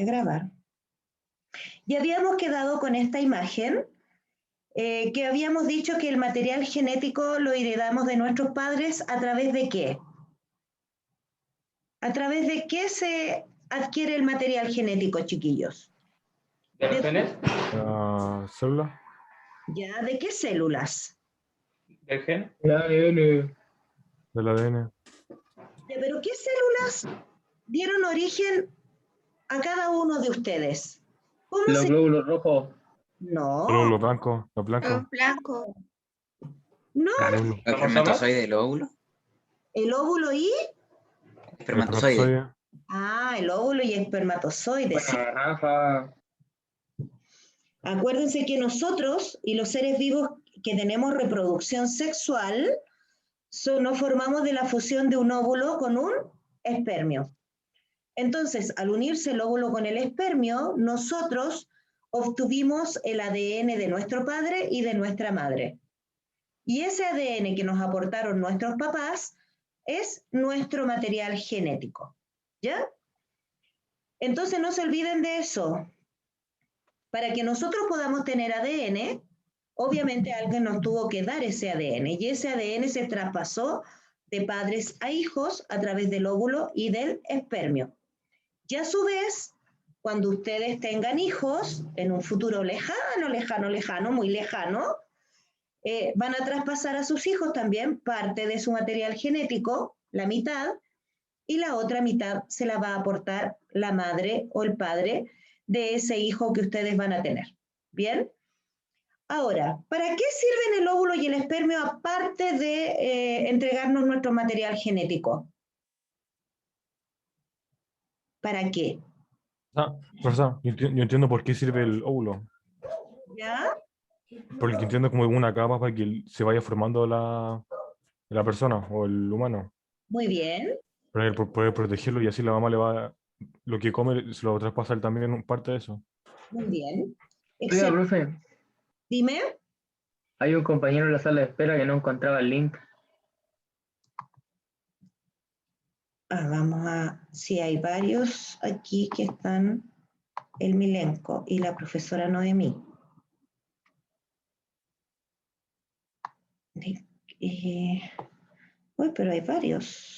grabar. Y habíamos quedado con esta imagen, que habíamos dicho que el material genético lo heredamos de nuestros padres ¿a través de qué? ¿A través de qué se adquiere el material genético, chiquillos? ¿De los genes? ¿Célula? ¿Ya? ¿De qué células? ¿Del gen? El ADN. Del ADN. ¿Pero qué células dieron origen a cada uno de ustedes? ¿Cómo Los se...? glóbulos rojos. No, Los blancos. Los blancos. Blanco. no, Glóbulos. ¿Cromosomas? ¿El espermatozoide del óvulo? el óvulo y... Espermatozoide. Ah, el óvulo y el espermatozoide. Sí. Buena garrafa. Acuérdense que nosotros y los seres vivos que tenemos reproducción sexual nos formamos de la fusión de un óvulo con un espermio. Entonces, al unirse el óvulo con el espermio, nosotros obtuvimos el ADN de nuestro padre y de nuestra madre. Y ese ADN que nos aportaron nuestros papás es nuestro material genético. ¿Ya? Entonces, no se olviden de eso. Para que nosotros podamos tener ADN, obviamente alguien nos tuvo que dar ese ADN y ese ADN se traspasó de padres a hijos a través del óvulo y del espermio. Y a su vez, cuando ustedes tengan hijos, en un futuro lejano, muy lejano, van a traspasar a sus hijos también parte de su material genético, la mitad, y la otra mitad se la va a aportar la madre o el padre de ese hijo que ustedes van a tener. ¿Bien? Ahora, ¿para qué sirven el óvulo y el espermio aparte de entregarnos nuestro material genético? ¿Para qué? Profesor, yo entiendo por qué sirve el óvulo. ¿Ya? Porque entiendo como una capa para que se vaya formando la persona o el humano. Muy bien. Para él poder protegerlo y así la mamá le va... Lo que come se lo traspasa a él también parte de eso. Muy bien. Oiga, Excelente. profe, Dime. hay un compañero en la sala de espera que no encontraba el link. Vamos a... Sí, hay varios aquí que están, el Milenko y la profesora Noemí. Uy, pero hay varios.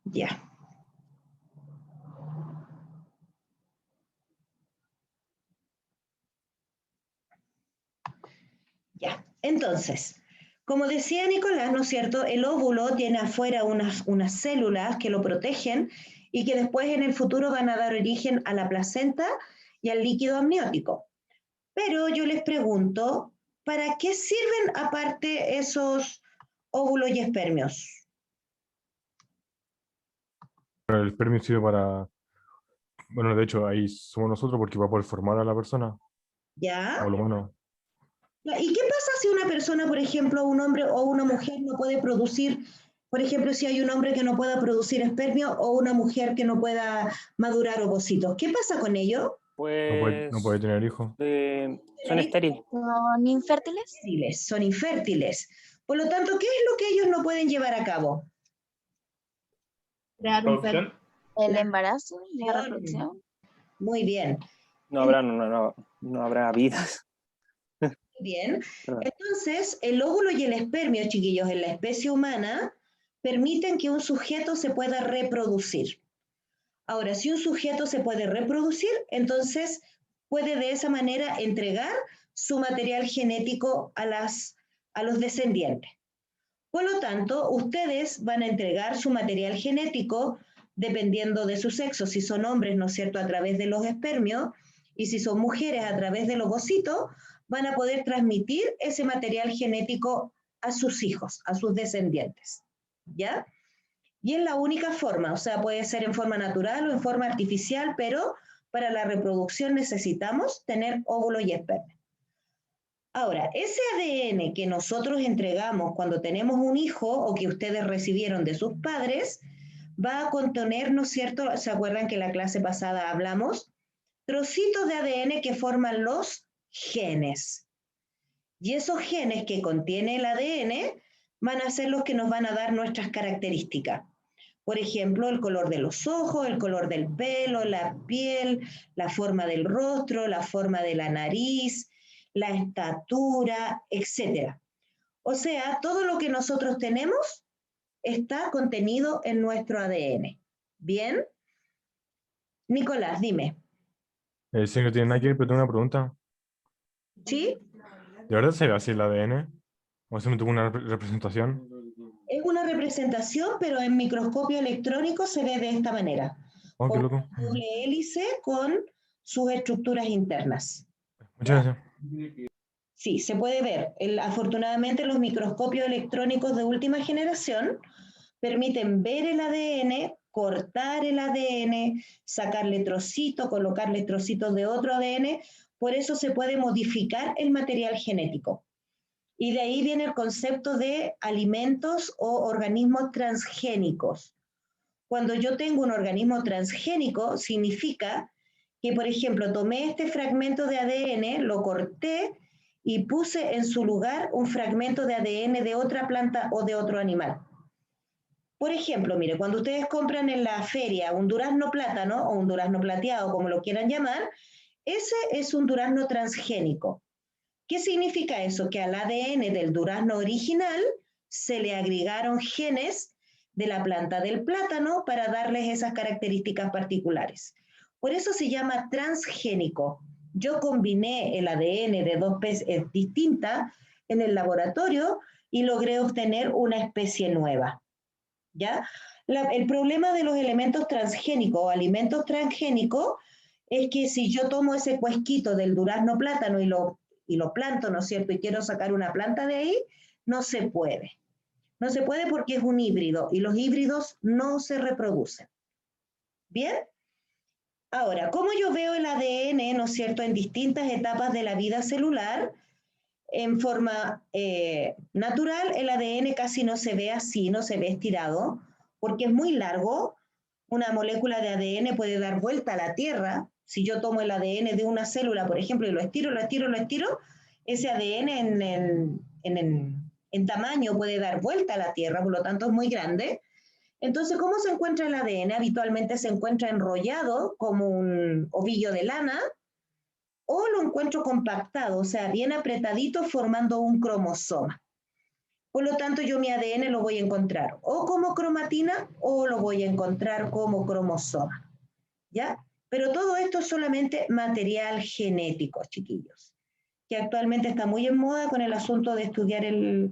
Ya. Ya. Entonces, como decía Nicolás, ¿no es cierto? El óvulo tiene afuera unas células que lo protegen y que después en el futuro van a dar origen a la placenta y al líquido amniótico. Pero yo les pregunto, ¿para qué sirven aparte esos óvulos y espermios? Pero el espermio sirve para... Bueno, de hecho, ahí somos nosotros porque va a poder formar a la persona, ¿Ya? o al humano. ¿Y qué pasa si una persona, por ejemplo, un hombre o una mujer no puede producir, por ejemplo, si hay un hombre que no pueda producir espermio o una mujer que no pueda madurar ovocitos? ¿Qué pasa con ello? Pues No puede tener hijos. son estériles. ¿Son infértiles? Son infértiles. Por lo tanto, ¿qué es lo que ellos no pueden llevar a cabo? ¿Producción? El embarazo, la reproducción. Muy bien. No habrá vidas. Bien. Entonces, el óvulo y el espermio, chiquillos, en la especie humana, permiten que un sujeto se pueda reproducir. Ahora, si un sujeto se puede reproducir, entonces puede de esa manera entregar su material genético a los descendientes. Por lo tanto, ustedes van a entregar su material genético dependiendo de su sexo. Si son hombres, ¿no es cierto?, a través de los espermios, y si son mujeres, a través de los ovocitos, van a poder transmitir ese material genético a sus hijos, a sus descendientes. ¿Ya? Y es la única forma, o sea, puede ser en forma natural o en forma artificial, pero para la reproducción necesitamos tener óvulo y espermio. Ahora, ese ADN que nosotros entregamos cuando tenemos un hijo o que ustedes recibieron de sus padres, va a contener, ¿no es cierto? ¿Se acuerdan que la clase pasada hablamos? Trocitos de ADN que forman los genes. Y esos genes que contiene el ADN van a ser los que nos van a dar nuestras características. Por ejemplo, el color de los ojos, el color del pelo, la piel, la forma del rostro, la forma de la nariz, la estatura, etc. O sea, todo lo que nosotros tenemos está contenido en nuestro ADN. ¿Bien? Nicolás, dime. Sí, no tiene nada que ver, pero tengo una pregunta. ¿Sí? ¿De verdad se ve así el ADN? ¿O se me tuvo una representación? Es una representación, pero en microscopio electrónico se ve de esta manera. Oh, qué Como loco. una doble hélice con sus estructuras internas. Muchas gracias. Sí, se puede ver. Afortunadamente los microscopios electrónicos de última generación permiten ver el ADN, cortar el ADN, sacarle trocitos, colocarle trocitos de otro ADN, por eso se puede modificar el material genético. Y de ahí viene el concepto de alimentos o organismos transgénicos. Cuando yo tengo un organismo transgénico, significa que, por ejemplo, tomé este fragmento de ADN, lo corté y puse en su lugar un fragmento de ADN de otra planta o de otro animal. Por ejemplo, mire, cuando ustedes compran en la feria un durazno plátano o un durazno plateado, como lo quieran llamar, ese es un durazno transgénico. ¿Qué significa eso? Que al ADN del durazno original se le agregaron genes de la planta del plátano para darles esas características particulares. Por eso se llama transgénico. Yo combiné el ADN de dos especies distintas en el laboratorio y logré obtener una especie nueva. ¿Ya? El problema de los elementos transgénicos o alimentos transgénicos es que si yo tomo ese cuesquito del durazno plátano y lo planto, ¿no es cierto? Y quiero sacar una planta de ahí, no se puede. No se puede porque es un híbrido y los híbridos no se reproducen. ¿Bien? Ahora, ¿cómo yo veo el ADN, ¿no es cierto?, en distintas etapas de la vida celular? En forma natural, el ADN casi no se ve así, no se ve estirado, porque es muy largo. Una molécula de ADN puede dar vuelta a la Tierra. Si yo tomo el ADN de una célula, por ejemplo, y lo estiro, ese ADN en tamaño puede dar vuelta a la Tierra, por lo tanto es muy grande. Entonces, ¿cómo se encuentra el ADN? Habitualmente se encuentra enrollado como un ovillo de lana, o lo encuentro compactado, o sea, bien apretadito, formando un cromosoma. Por lo tanto, yo mi ADN lo voy a encontrar o como cromatina o lo voy a encontrar como cromosoma, ¿ya? Pero todo esto es solamente material genético, chiquillos, que actualmente está muy en moda con el asunto de estudiar el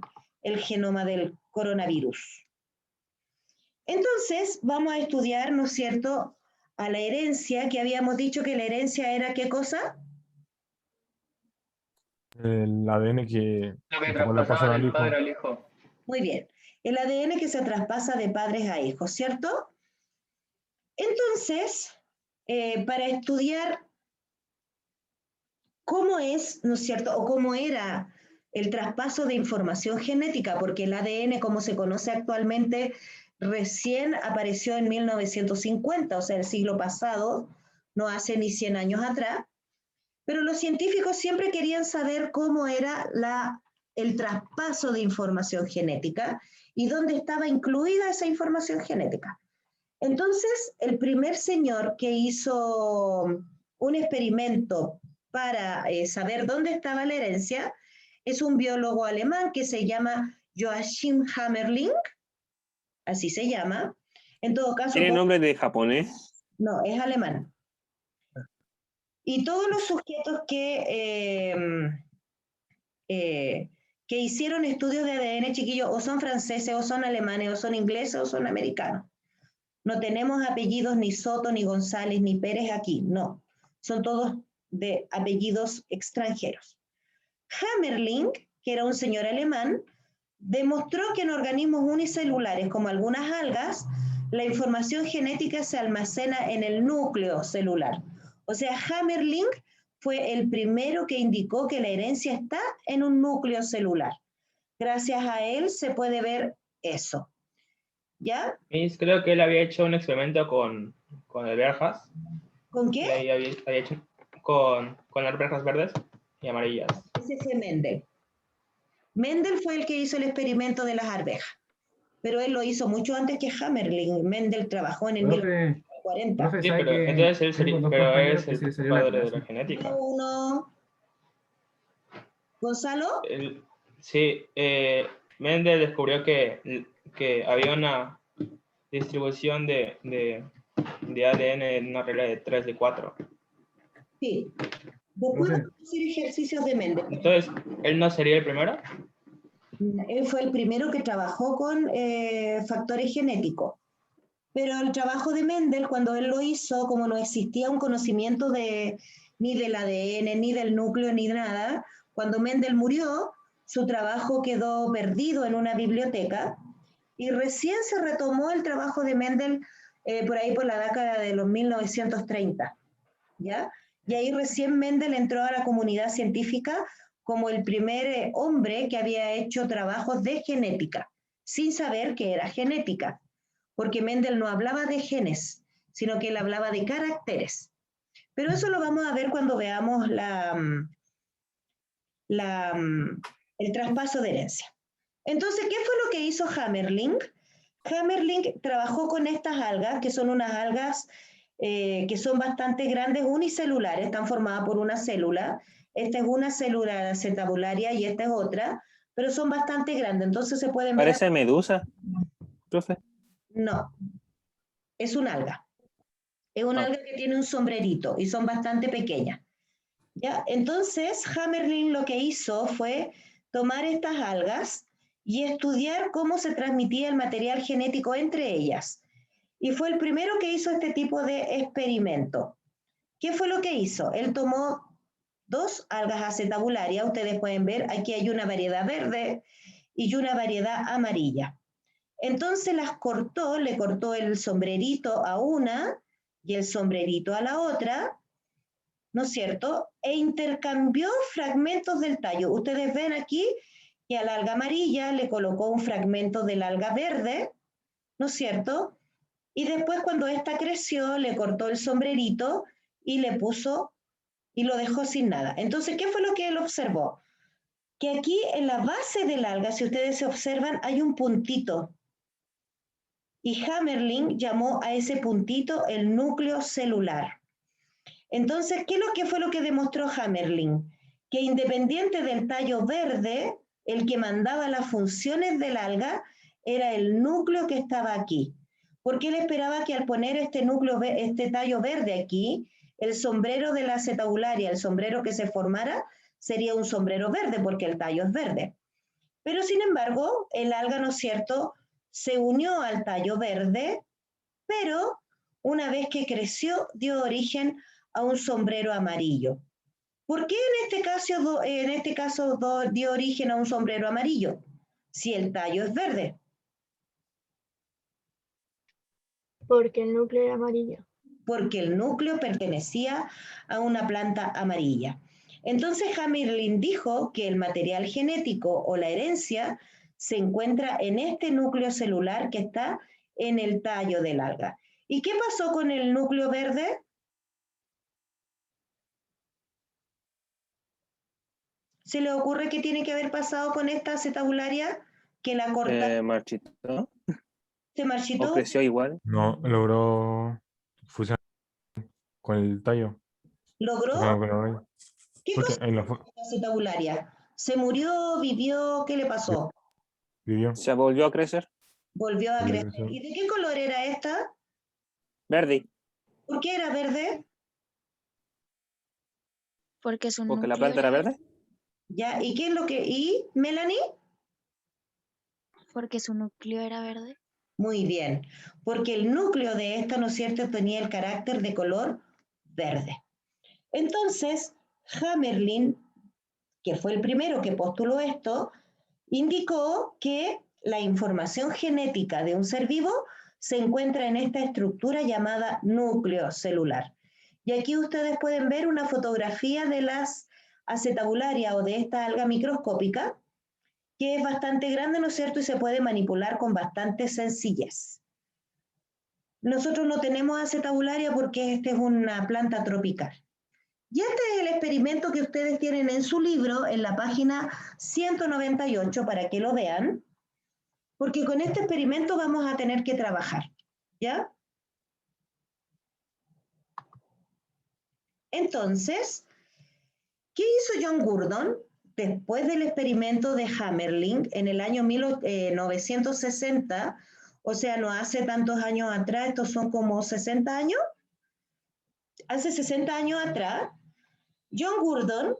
genoma del coronavirus. Entonces, vamos a estudiar, ¿no es cierto?, a la herencia, que habíamos dicho que la herencia era ¿qué cosa? El ADN que Lo que los papás le pasan traspasaba al del hijo. padre al hijo. Muy bien. El ADN que se traspasa de padres a hijos, ¿cierto? Entonces, para estudiar cómo es, ¿no es cierto?, o cómo era el traspaso de información genética, porque el ADN, como se conoce actualmente, recién apareció en 1950, o sea, el siglo pasado, no hace ni 100 años atrás, pero los científicos siempre querían saber cómo era el traspaso de información genética y dónde estaba incluida esa información genética. Entonces, el primer señor que hizo un experimento para saber dónde estaba la herencia es un biólogo alemán que se llama Joachim Hammerling, así se llama. En todo caso, ¿Tiene nombre de japonés? no, es alemán. Y todos los sujetos que hicieron estudios de ADN, chiquillos, o son franceses, o son alemanes, o son ingleses, o son americanos. No tenemos apellidos ni Soto, ni González, ni Pérez aquí, no. Son todos de apellidos extranjeros. Hammerling, que era un señor alemán, demostró que en organismos unicelulares, como algunas algas, la información genética se almacena en el núcleo celular. O sea, Hammerling fue el primero que indicó que la herencia está en un núcleo celular. Gracias a él se puede ver eso. ¿Ya? Creo que él había hecho un experimento con arvejas. ¿Con qué? Y había hecho con arvejas verdes y amarillas. Ese fue Mendel. Mendel fue el que hizo el experimento de las arvejas. pero él lo hizo mucho antes que Hammerling. Mendel trabajó en el Profe, 1940. profe, Sí, ¿sabe pero que entonces él tengo dos pero compañeros es que se el les salió la padre de la clase? genética. Uno, Gonzalo, Sí, Mendel descubrió que había una distribución de ADN en una regla de 3 de 4. sí. Después Profe, vamos a hacer ejercicios de Mendel. Entonces, ¿él no sería el primero? Él fue el primero que trabajó con factores genéticos. Pero el trabajo de Mendel, cuando él lo hizo, como no existía un conocimiento ni del ADN, ni del núcleo, ni de nada, cuando Mendel murió, su trabajo quedó perdido en una biblioteca y recién se retomó el trabajo de Mendel por ahí por la década de los 1930, ¿ya? Y ahí recién Mendel entró a la comunidad científica como el primer hombre que había hecho trabajos de genética, sin saber que era genética, porque Mendel no hablaba de genes, sino que él hablaba de caracteres. Pero eso lo vamos a ver cuando veamos el traspaso de herencia. Entonces, ¿qué fue lo que hizo Hammerling? Hammerling trabajó con estas algas, que son unas algas que son bastante grandes, unicelulares, están formadas por una célula. Esta es una célula acetabularia y esta es otra, pero son bastante grandes, entonces se pueden ver... Parece medusa, profe. No, es un alga. Es un Ah. alga que tiene un sombrerito y son bastante pequeñas. ¿Ya? Entonces, Hammerling lo que hizo fue tomar estas algas y estudiar cómo se transmitía el material genético entre ellas. Y fue el primero que hizo este tipo de experimento. ¿Qué fue lo que hizo? Él tomó 2 algas acetabularias, ustedes pueden ver, aquí hay una variedad verde y una variedad amarilla. Entonces las cortó, le cortó el sombrerito a una y el sombrerito a la otra, ¿no es cierto? E intercambió fragmentos del tallo. Ustedes ven aquí que al alga amarilla le colocó un fragmento del alga verde, ¿no es cierto? Y después cuando esta creció, le cortó el sombrerito y le puso y lo dejó sin nada. Entonces, ¿qué fue lo que él observó? Que aquí en la base del alga, si ustedes se observan, hay un puntito. Y Hammerling llamó a ese puntito el núcleo celular. Entonces, ¿qué fue lo que demostró Hammerling? Que independiente del tallo verde, el que mandaba las funciones del alga era el núcleo que estaba aquí. Porque él esperaba que al poner este tallo verde aquí, el sombrero de la acetabularia, el sombrero que se formara, sería un sombrero verde porque el tallo es verde. Pero sin embargo, el alga, ¿no es cierto?, se unió al tallo verde, pero una vez que creció dio origen a un sombrero amarillo. ¿Por qué en este caso dio origen a un sombrero amarillo? Si el tallo es verde. Porque el núcleo era amarillo. Porque el núcleo pertenecía a una planta amarilla. Entonces Hammerling dijo que el material genético o la herencia se encuentra en este núcleo celular que está en el tallo del alga. ¿Y qué pasó con el núcleo verde? ¿Se le ocurre qué tiene que haber pasado con esta acetabularia que la corta? Marchito. ¿Se ¿O marchitó? creció igual? No, logró fusionar con el tallo. ¿Logró? ¿Qué Porque pasó en la con la acetabularia? ¿Se murió? ¿Vivió? ¿Qué le pasó? vivió. ¿Se volvió a crecer? Volvió a Volvió a crecer. crecer. ¿Y de qué color era esta? Verde. ¿Por qué era verde? Porque su ¿Porque la núcleo planta era verde? ¿Ya? ¿Y qué es lo que...? ¿Y Melanie? Porque su núcleo era verde. Muy bien. Porque el núcleo de esta, ¿no es cierto?, tenía el carácter de color verde. Entonces, Hammerling, que fue el primero que postuló esto, indicó que la información genética de un ser vivo se encuentra en esta estructura llamada núcleo celular. Y aquí ustedes pueden ver una fotografía de las acetabularias o de esta alga microscópica, que es bastante grande, ¿no es cierto?, y se puede manipular con bastante sencillez. Nosotros no tenemos acetabularia porque esta es una planta tropical. Y este es el experimento que ustedes tienen en su libro, en la página 198, para que lo vean. porque con este experimento vamos a tener que trabajar, ¿ya? Entonces, ¿qué hizo John Gurdon después del experimento de Hammerling en el año 1960? O sea, no hace tantos años atrás, estos son como 60 años. Hace 60 años atrás, John Gurdon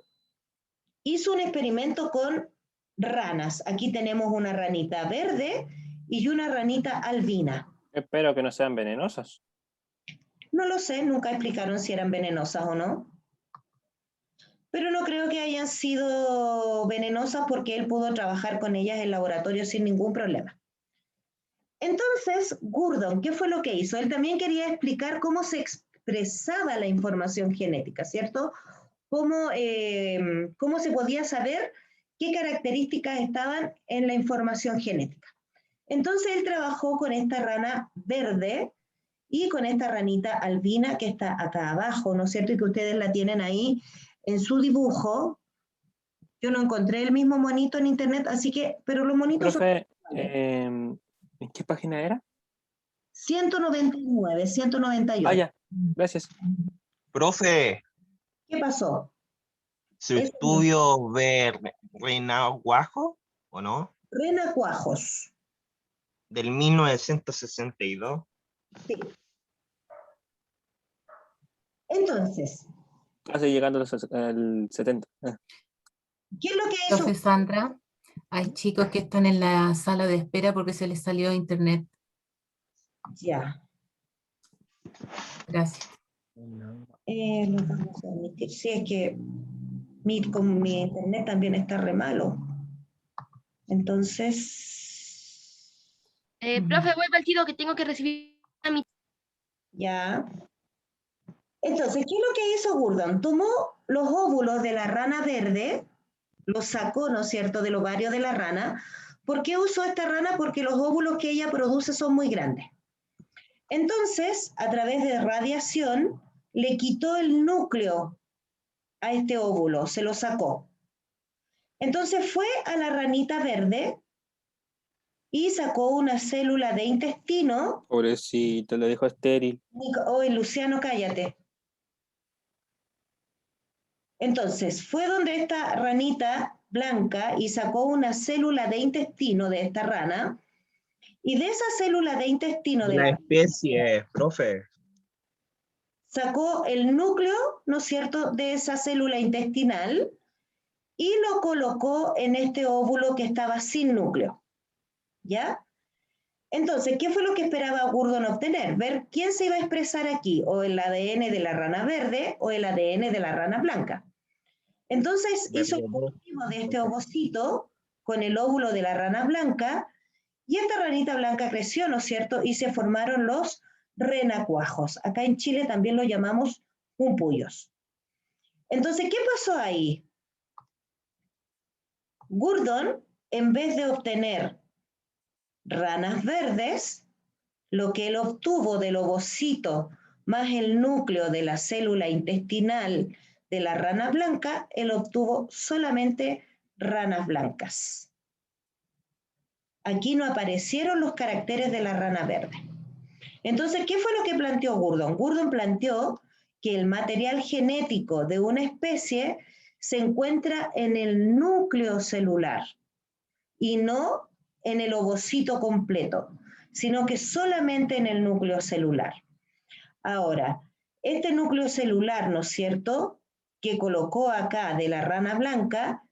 hizo un experimento con ranas. Aquí tenemos una ranita verde y una ranita albina. Espero que no sean venenosas. No lo sé, nunca explicaron si eran venenosas o no. Pero no creo que hayan sido venenosas porque él pudo trabajar con ellas en laboratorio sin ningún problema. Entonces, Gurdon, ¿qué fue lo que hizo? Él también quería explicar cómo se expresaba la información genética, ¿cierto? Cómo se podía saber qué características estaban en la información genética. Entonces, él trabajó con esta rana verde y con esta ranita albina que está acá abajo, ¿no es cierto? Y que ustedes la tienen ahí en su dibujo. Yo no encontré el mismo monito en internet, así que, pero los monitos Profe, son... ¿en qué página era? 199, 198. Ah, ya, gracias. Profe, ¿Qué pasó? ¿su Es estudio ve renacuajo o no? renacuajos. Del 1962. Sí. Entonces, Casi llegando al 70. ¿qué es lo que hizo? Profe Sandra, hay chicos que están en la sala de espera porque se les salió internet. Ya. Gracias. Lo vamos a omitir. Sí, es que con mi internet también está re malo. Entonces, Profe, vuelve al tiro que tengo que recibir a mi... ya. Entonces, ¿qué es lo que hizo Gurdon? Tomó los óvulos de la rana verde, los sacó, ¿no es cierto?, del ovario de la rana. ¿Por qué usó esta rana? Porque los óvulos que ella produce son muy grandes. Entonces, a través de radiación, le quitó el núcleo a este óvulo, se lo sacó. Entonces fue a la ranita verde y sacó una célula de intestino. Pobrecito, lo dejó estéril. Oye, Luciano, cállate. Entonces, fue donde esta ranita blanca y sacó una célula de intestino de esta rana, y de esa célula de intestino de La especie, profe. sacó el núcleo, ¿no es cierto?, de esa célula intestinal y lo colocó en este óvulo que estaba sin núcleo. ¿Ya? Entonces, ¿qué fue lo que esperaba Gurdon obtener? Ver quién se iba a expresar aquí, o el ADN de la rana verde o el ADN de la rana blanca. Entonces hizo el cultivo de este ovocito con el óvulo de la rana blanca y esta ranita blanca creció, ¿no es cierto? Y se formaron los renacuajos. Acá en Chile también lo llamamos pumpullos. Entonces, ¿qué pasó ahí? Gurdon, en vez de obtener ranas verdes, lo que él obtuvo del ovocito más el núcleo de la célula intestinal de la rana blanca, él obtuvo solamente ranas blancas. Aquí no aparecieron los caracteres de la rana verde. Entonces, ¿qué fue lo que planteó Gurdon? Gurdon planteó que el material genético de una especie se encuentra en el núcleo celular y no en el ovocito completo, sino que solamente en el núcleo celular. Ahora, este núcleo celular, ¿no es cierto?, que colocó acá de la rana blanca,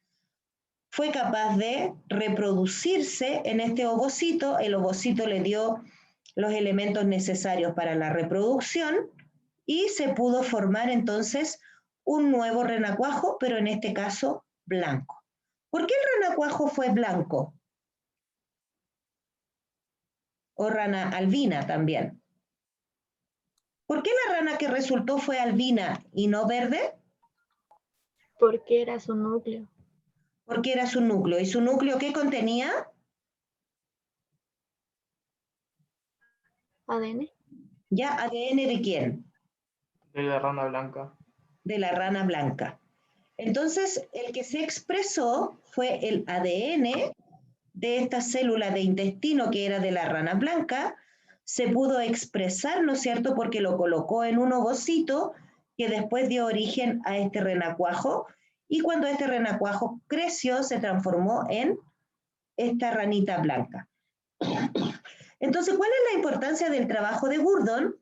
fue capaz de reproducirse en este ovocito. El ovocito le dio los elementos necesarios para la reproducción y se pudo formar entonces un nuevo renacuajo, pero en este caso blanco. ¿Por qué el renacuajo fue blanco? O rana albina también. ¿Por qué la rana que resultó fue albina y no verde? Porque era su núcleo. Porque era su núcleo. ¿Y su núcleo qué contenía? ADN. ¿Ya? ¿ADN de quién? De la rana blanca. De la rana blanca. Entonces, el que se expresó fue el ADN de esta célula de intestino que era de la rana blanca, se pudo expresar, ¿no es cierto?, porque lo colocó en un ovocito que después dio origen a este renacuajo, y cuando este renacuajo creció se transformó en esta ranita blanca. Entonces, ¿cuál es la importancia del trabajo de Gurdon?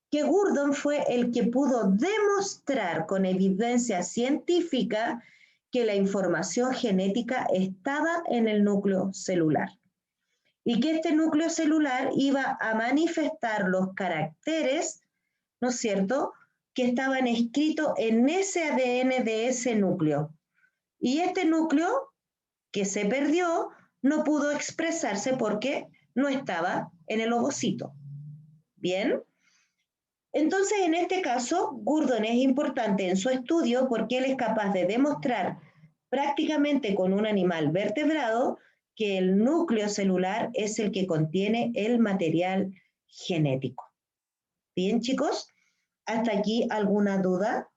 Que Gurdon fue el que pudo demostrar con evidencia científica que la información genética estaba en el núcleo celular y que este núcleo celular iba a manifestar los caracteres, ¿no es cierto?, que estaban escritos en ese ADN de ese núcleo. Y este núcleo que se perdió no pudo expresarse porque no estaba en el ovocito. ¿Bien? Entonces, en este caso, Gurdon es importante en su estudio porque él es capaz de demostrar prácticamente con un animal vertebrado que el núcleo celular es el que contiene el material genético. ¿Bien, chicos? ¿Hasta aquí alguna duda?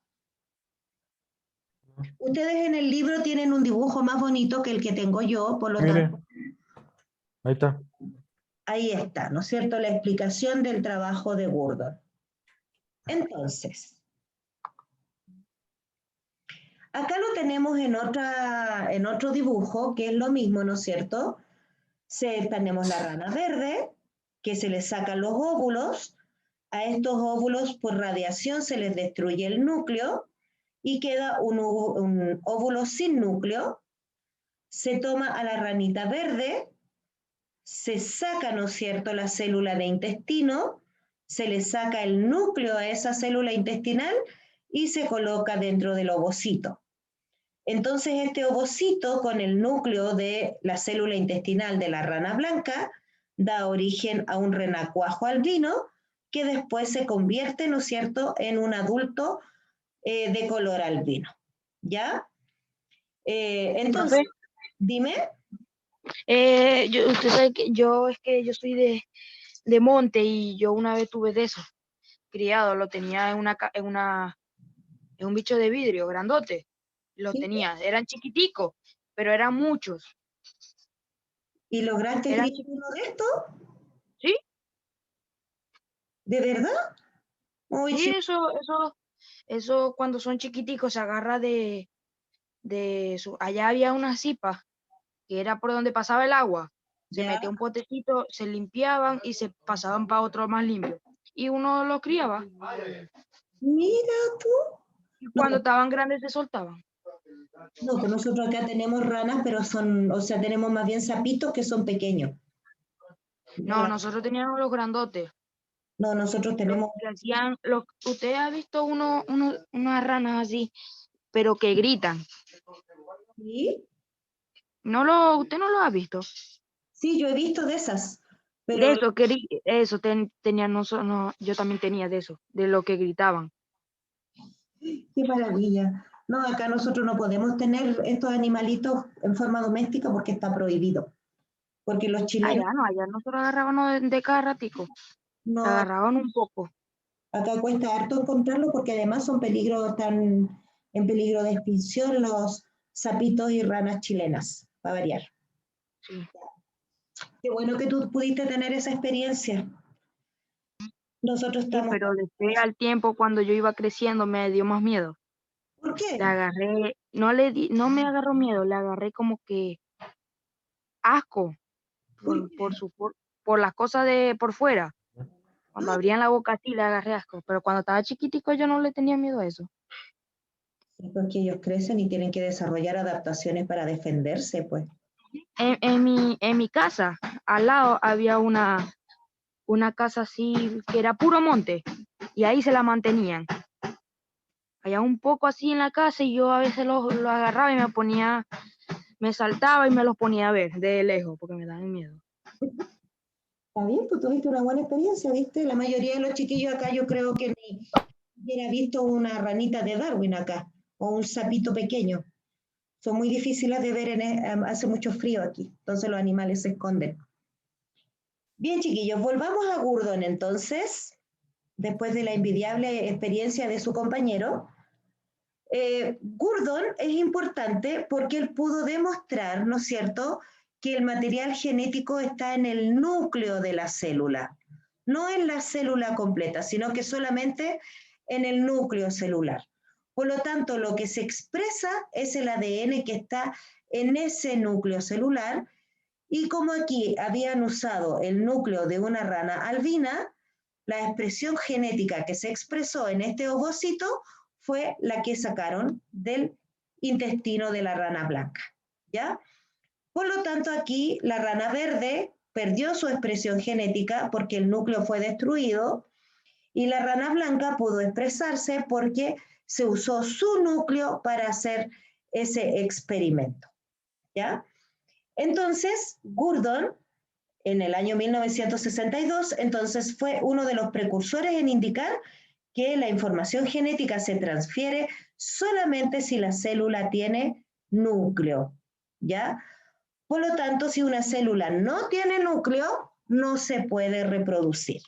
Ustedes en el libro tienen un dibujo más bonito que el que tengo yo, por lo tanto. Ahí está. Ahí está, ¿no es cierto? La explicación del trabajo de Gurdon. Entonces, acá lo tenemos en otro dibujo, que es lo mismo, ¿no es cierto? Tenemos la rana verde, que se le sacan los óvulos. A estos óvulos, por radiación, se les destruye el núcleo y queda un óvulo sin núcleo. Se toma a la ranita verde, se saca, ¿no es cierto?, la célula de intestino, se le saca el núcleo a esa célula intestinal y se coloca dentro del ovocito. Entonces este ovocito con el núcleo de la célula intestinal de la rana blanca da origen a un renacuajo albino que después se convierte, ¿no es cierto?, en un adulto de color albino. ¿Ya? Entonces, dime. Usted sabe que yo soy de monte y yo una vez tuve de eso criado, lo tenía en un bicho de vidrio grandote, lo tenía, eran chiquiticos, pero eran muchos. ¿Y lograste criar uno de estos? Sí. ¿De verdad? Uy, sí, eso cuando son chiquiticos se agarra allá había una cipa que era por donde pasaba el agua. Se metía un potecito, se limpiaban y se pasaban para otro más limpio. Y uno los criaba. Mira tú. Y cuando estaban grandes se soltaban. No, pues nosotros acá tenemos ranas, pero tenemos más bien sapitos que son pequeños. No, nosotros teníamos los grandotes. No, nosotros tenemos... Usted ha visto unas ranas así, pero que gritan. ¿Sí? ¿Usted no lo ha visto? Sí, yo he visto de esas. Pero... De eso, yo también tenía de eso, de lo que gritaban. Qué maravilla. No, acá nosotros no podemos tener estos animalitos en forma doméstica porque está prohibido. Porque los chilenos... Allá nosotros agarrábamos de cada ratico. No, agarraban un poco. Acá cuesta harto encontrarlo porque además están en peligro de extinción los sapitos y ranas chilenas, para variar. Sí. Qué bueno que tú pudiste tener esa experiencia. Nosotros estamos... Sí, pero después al tiempo, cuando yo iba creciendo, me dio más miedo. ¿Por qué? Le agarré, no me agarró miedo, le agarré como que asco por las cosas de por fuera. Cuando abrían la boca así le agarré asco, pero cuando estaba chiquitico yo no le tenía miedo a eso. Sí, porque ellos crecen y tienen que desarrollar adaptaciones para defenderse, pues. En mi casa, al lado había una casa así que era puro monte y ahí se la mantenían. Había un poco así en la casa y yo a veces lo agarraba y me saltaba y me los ponía a ver de lejos porque me daban miedo. Está bien, pues tuviste una buena experiencia, ¿viste? La mayoría de los chiquillos acá yo creo que ni hubiera visto una ranita de Darwin acá o un sapito pequeño. Son muy difíciles de ver, hace mucho frío aquí, entonces los animales se esconden. Bien, chiquillos, volvamos a Gurdon entonces, después de la envidiable experiencia de su compañero. Gurdon es importante porque él pudo demostrar, ¿no es cierto?, que el material genético está en el núcleo de la célula, no en la célula completa, sino que solamente en el núcleo celular. Por lo tanto, lo que se expresa es el ADN que está en ese núcleo celular, y como aquí habían usado el núcleo de una rana albina, la expresión genética que se expresó en este ovocito fue la que sacaron del intestino de la rana blanca, ¿ya? Por lo tanto, aquí la rana verde perdió su expresión genética porque el núcleo fue destruido, y la rana blanca pudo expresarse porque se usó su núcleo para hacer ese experimento, ¿ya? Entonces, Gurdon, en el año 1962, entonces fue uno de los precursores en indicar que la información genética se transfiere solamente si la célula tiene núcleo, ¿ya? Por lo tanto, si una célula no tiene núcleo, no se puede reproducir.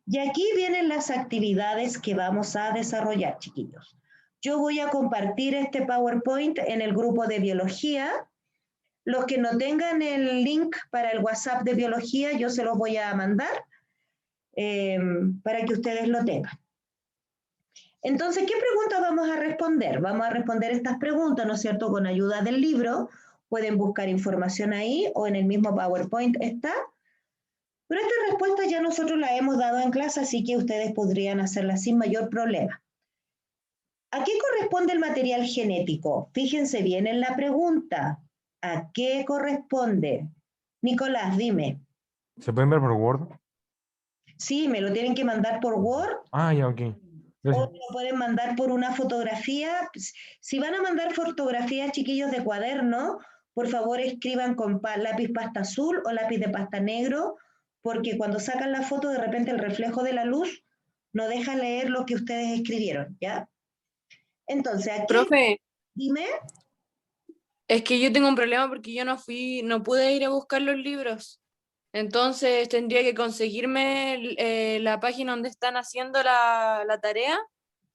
Y aquí vienen las actividades que vamos a desarrollar, chiquillos. Yo voy a compartir este PowerPoint en el grupo de biología. Los que no tengan el link para el WhatsApp de biología, yo se los voy a mandar para que ustedes lo tengan. Entonces, ¿qué preguntas vamos a responder? Vamos a responder estas preguntas, ¿no es cierto?, con ayuda del libro. Pueden buscar información ahí o en el mismo PowerPoint está. Pero estas respuestas ya nosotros las hemos dado en clase, así que ustedes podrían hacerlas sin mayor problema. ¿A qué corresponde el material genético? Fíjense bien en la pregunta. ¿A qué corresponde? Nicolás, dime. ¿Se pueden ver por Word? Sí, me lo tienen que mandar por Word. Ah, ya, ok. Gracias. O lo pueden mandar por una fotografía. Si van a mandar fotografías, chiquillos, de cuaderno, por favor escriban con lápiz pasta azul o lápiz de pasta negro, porque cuando sacan la foto, de repente el reflejo de la luz no deja leer lo que ustedes escribieron, ¿ya? Entonces, aquí... Profe. Dime. Es que yo tengo un problema porque yo no pude ir a buscar los libros. Entonces tendría que conseguirme la página donde están haciendo la tarea.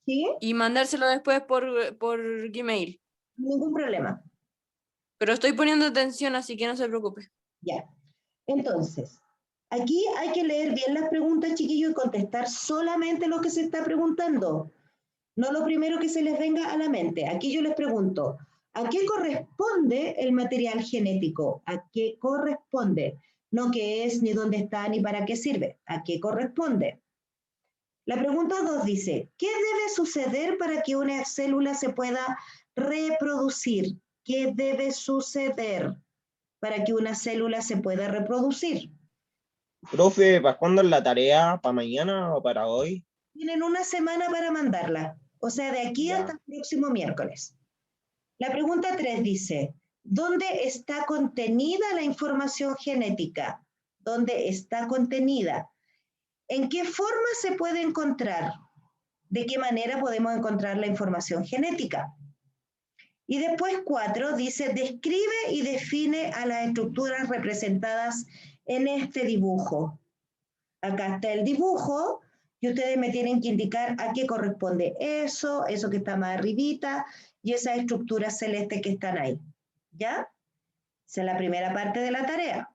¿Sí? Y mandárselo después por Gmail. Ningún problema. Pero estoy poniendo atención, así que no se preocupe. Ya. Entonces, aquí hay que leer bien las preguntas, chiquillos, y contestar solamente lo que se está preguntando. No lo primero que se les venga a la mente. Aquí yo les pregunto, ¿a qué corresponde el material genético? ¿A qué corresponde? No qué es, ni dónde está, ni para qué sirve. ¿A qué corresponde? La pregunta 2 dice, ¿qué debe suceder para que una célula se pueda reproducir? ¿Qué debe suceder para que una célula se pueda reproducir? Profe, ¿para cuándo es la tarea? ¿Para mañana o para hoy? Tienen una semana para mandarla, o sea, de aquí hasta el próximo miércoles. La pregunta 3 dice, ¿dónde está contenida la información genética? ¿Dónde está contenida? ¿En qué forma se puede encontrar? ¿De qué manera podemos encontrar la información genética? Y después 4 dice, describe y define a las estructuras representadas en este dibujo. Acá está el dibujo y ustedes me tienen que indicar a qué corresponde eso que está más arribita y esas estructuras celestes que están ahí. ¿Ya? Esa es la primera parte de la tarea.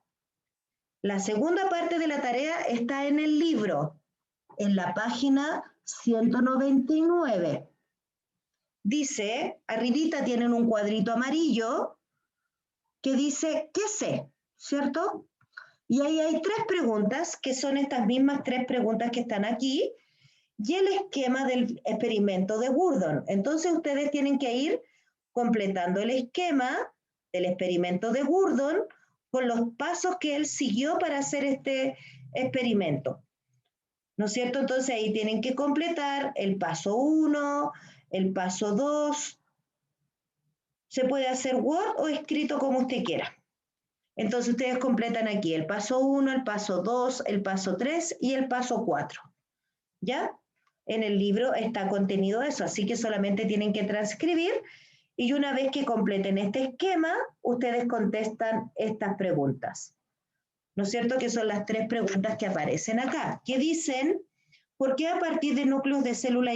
La segunda parte de la tarea está en el libro, en la página 199. Dice, arribita tienen un cuadrito amarillo que dice, ¿qué sé? ¿Cierto? Y ahí hay 3 preguntas, que son estas mismas 3 preguntas que están aquí, y el esquema del experimento de Gurdon. Entonces ustedes tienen que ir completando el esquema del experimento de Gurdon con los pasos que él siguió para hacer este experimento. ¿No es cierto? Entonces ahí tienen que completar el paso 1, el paso 2. Se puede hacer Word o escrito como usted quiera. Entonces ustedes completan aquí el paso 1, el paso 2, el paso 3 y el paso 4. ¿Ya? En el libro está contenido eso, así que solamente tienen que transcribir y una vez que completen este esquema, ustedes contestan estas preguntas. ¿No es cierto? Que son las 3 preguntas que aparecen acá. Que dicen, ¿por qué a partir de núcleos de células